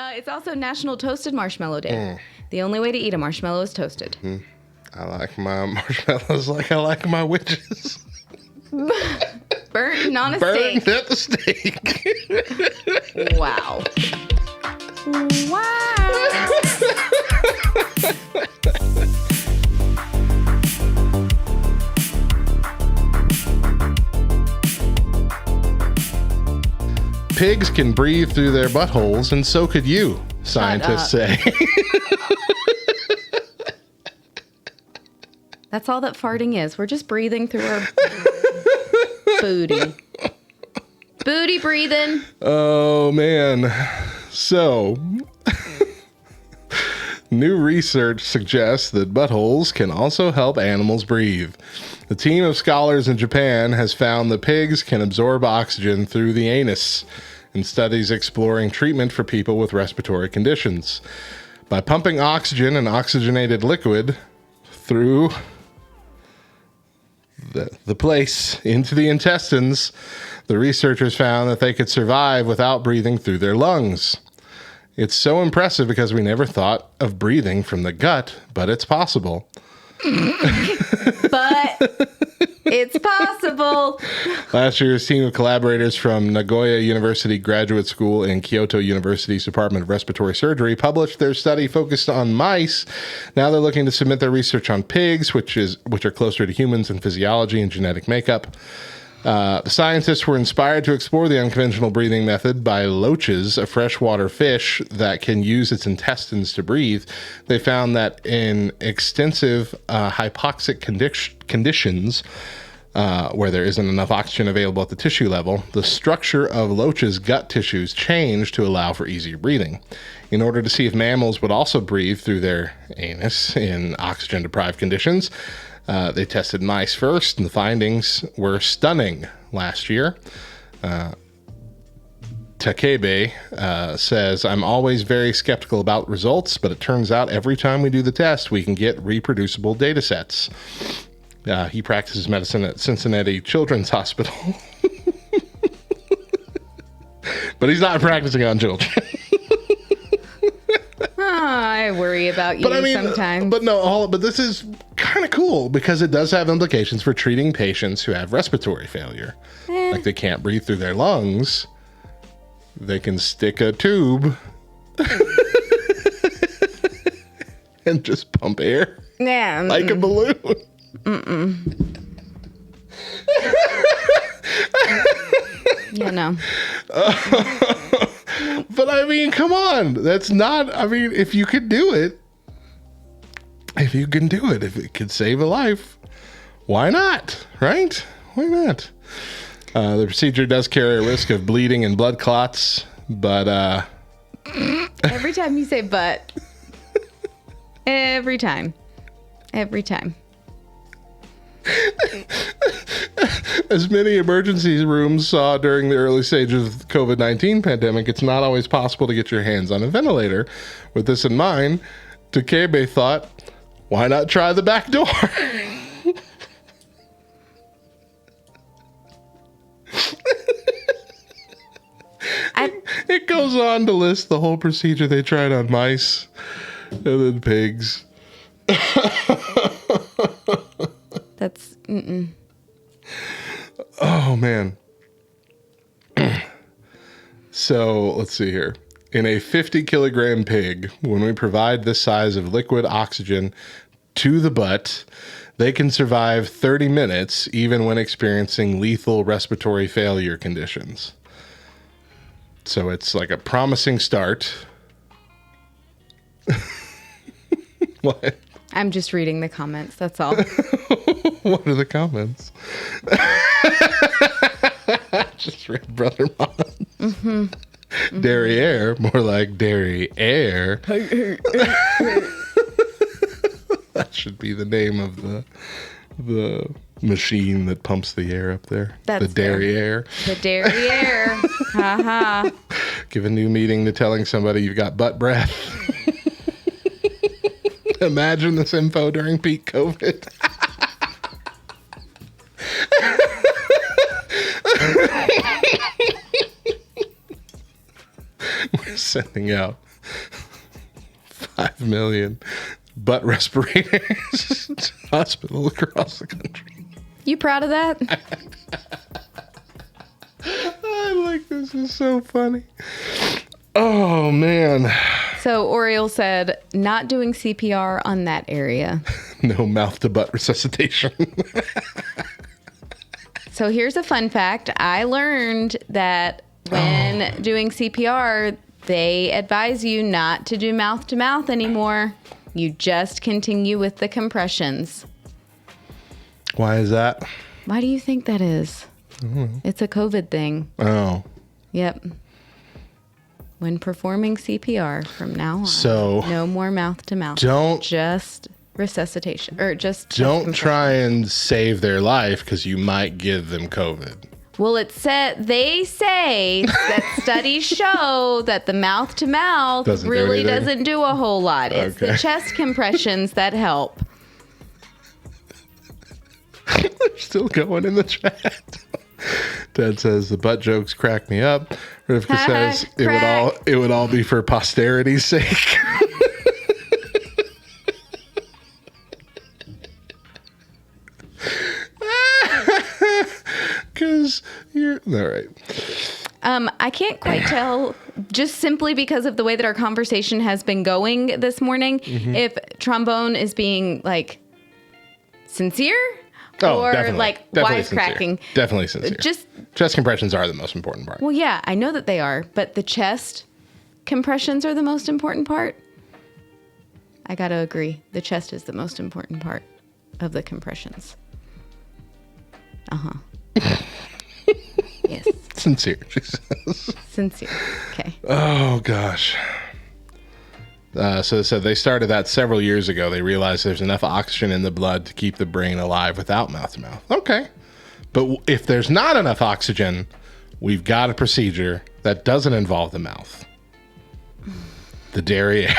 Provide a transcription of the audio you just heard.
It's also National Toasted Marshmallow Day. The only way to eat a marshmallow is toasted. I like my marshmallows like I like my witches. Burnt on a Burned steak. at the stake. Wow. Wow. Pigs can breathe through their buttholes, and so could you, scientists say. That's all that farting is. We're just breathing through our booty. Booty breathing. Oh, man. So, new research suggests that buttholes can also help animals breathe. The team of scholars in Japan has found that pigs can absorb oxygen through the anus in studies exploring treatment for people with respiratory conditions. By pumping oxygen and oxygenated liquid through the place into the intestines, the researchers found that they could survive without breathing through their lungs. It's so impressive because we never thought of breathing from the gut, but it's possible. But it's possible. Last year's team of collaborators from Nagoya University Graduate School and Kyoto University's Department of Respiratory Surgery published their study focused on mice. Now they're looking to submit their research on pigs, which are closer to humans in physiology and genetic makeup. The scientists were inspired to explore the unconventional breathing method by loaches, a freshwater fish that can use its intestines to breathe. They found that in extensive hypoxic conditions, where there isn't enough oxygen available at the tissue level, the structure of loaches' gut tissues changed to allow for easier breathing. In order to see if mammals would also breathe through their anus in oxygen-deprived conditions, they tested mice first, and the findings were stunning last year. Takebe says, I'm always very skeptical about results, but it turns out every time we do the test, we can get reproducible data sets. He practices medicine at Cincinnati Children's Hospital. But he's not practicing on children. I worry about you sometimes. But this is kind of cool because it does have implications for treating patients who have respiratory failure. Like they can't breathe through their lungs. They can stick a tube and just pump air like a balloon. You know. But I mean, come on. That's not, I mean, if you could do it, if it could save a life, why not? Right? Why not? The procedure does carry a risk of bleeding and blood clots, but Every time you say but. Every time. as many emergency rooms saw during the early stages of the COVID-19 pandemic, it's not always possible to get your hands on a ventilator. With this in mind, Takebe thought, why not try the back door? It goes on to list the whole procedure they tried on mice and then pigs. That's, Oh, man. So, let's see here. In a 50-kilogram pig, when we provide this size of liquid oxygen to the butt, they can survive 30 minutes even when experiencing lethal respiratory failure conditions. So it's like a promising start. What? I'm just reading the comments, that's all. What are the comments? Just read Brother Mons. Derriere, more like Derriere. That should be the name of the machine that pumps the air up there. That's the Derriere. The Derriere. Haha. Give a new meaning to telling somebody you've got butt breath. Imagine this info during peak COVID. We're sending out 5 million butt respirators to hospitals across the country. You proud of that? I like this. Is so funny. Oh, man. So Oriole said, not doing CPR on that area. No mouth to butt resuscitation. So here's a fun fact. I learned that when doing CPR, they advise you not to do mouth to mouth anymore. You just continue with the compressions. Why is that? Why do you think that is? It's a COVID thing. Oh. Yep. When performing CPR from now on, So no more mouth to mouth. don't- Just resuscitation or just Don't try and save their life because you might give them COVID. Well, they say that studies show that the mouth to mouth Doesn't do really anything? doesn't do a whole lot. It's the Okay. chest compressions that help. They're still going in the chat. Dad says the butt jokes crack me up. Rivka says it would all be for posterity's sake. Because you're all right. I can't quite tell, just simply because of the way that our conversation has been going this morning, if trombone is being like sincere or like wisecracking. Sincere. Definitely sincere. Just chest compressions are the most important part. well, yeah, I know that they are, but the chest compressions are the most important part. I gotta agree. The chest is the most important part of the compressions. Yes. Sincere, she says. Sincere. Okay. Oh, gosh. So they started that several years ago. They realized there's enough oxygen in the blood to keep the brain alive without mouth to mouth. Okay. But if there's not enough oxygen, we've got a procedure that doesn't involve the mouth. The derriere.